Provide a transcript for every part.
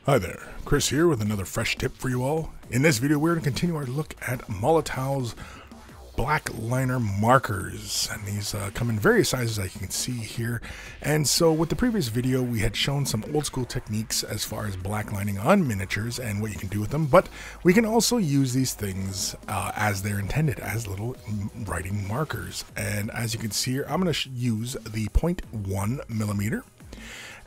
Hi there, Chris here with another fresh tip for you all. In this video, we're going to continue our look at Molotow's Blackliner markers, and these come in various sizes, as you can see here. And so with the previous video, we had shown some old school techniques as far as blacklining on miniatures and what you can do with them, but we can also use these things as they're intended, as little writing markers. And as you can see here, I'm going to use the 0.1 millimeter.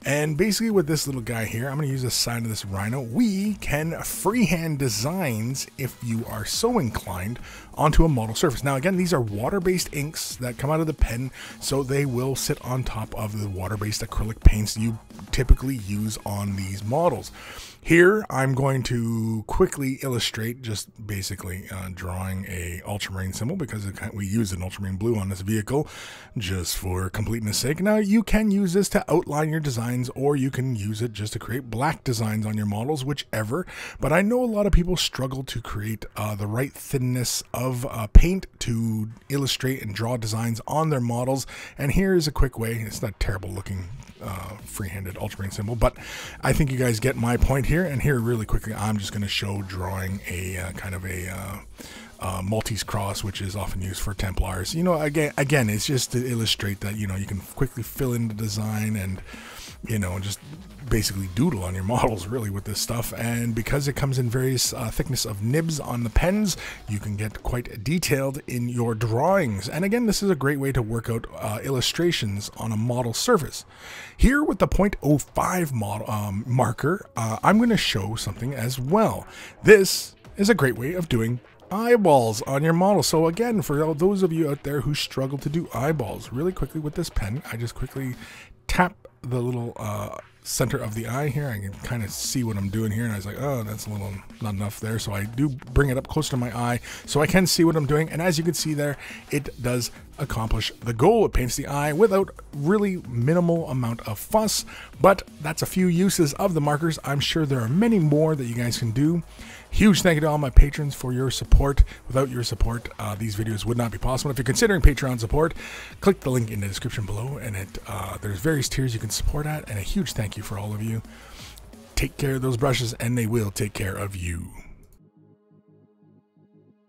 And basically with this little guy here, I'm going to use the side of this rhino. We can freehand designs, if you are so inclined, onto a model surface. Now again, these are water-based inks that come out of the pen, so they will sit on top of the water-based acrylic paints you typically use on these models. Here, I'm going to quickly illustrate just basically drawing a ultramarine symbol, because we use an ultramarine blue on this vehicle just for completeness sake. Now, you can use this to outline your designs, or you can use it just to create black designs on your models, whichever. But I know a lot of people struggle to create the right thinness of paint to illustrate and draw designs on their models. And here's a quick way. It's not terrible looking freehanded ultramarine symbol, but I think you guys get my point here. And here, really quickly, I'm just going to show drawing a kind of a Maltese cross, which is often used for Templars. You know, again, it's just to illustrate that, you know, you can quickly fill in the design and, you know, just basically doodle on your models really with this stuff. And because it comes in various thickness of nibs on the pens, you can get quite detailed in your drawings. And again, this is a great way to work out illustrations on a model surface. Here with the 0.05 model marker, I'm going to show something as well. This is a great way of doing eyeballs on your model. So again, for those of you out there who struggle to do eyeballs, really quickly with this pen, I just quickly tap the little center of the eye here. I can kind of see what I'm doing here, and I was like, oh, that's a little not enough there, so I do bring it up closer to my eye so I can see what I'm doing. And as you can see there, it does accomplish the goal. It paints the eye without really minimal amount of fuss. But that's a few uses of the markers. I'm sure there are many more that you guys can do. Huge thank you to all my patrons for your support. Without your support, these videos would not be possible. If you're considering Patreon support, click the link in the description below, and there's various tiers you can support at. And a huge thank you for all of you. Take care of those brushes, and they will take care of you.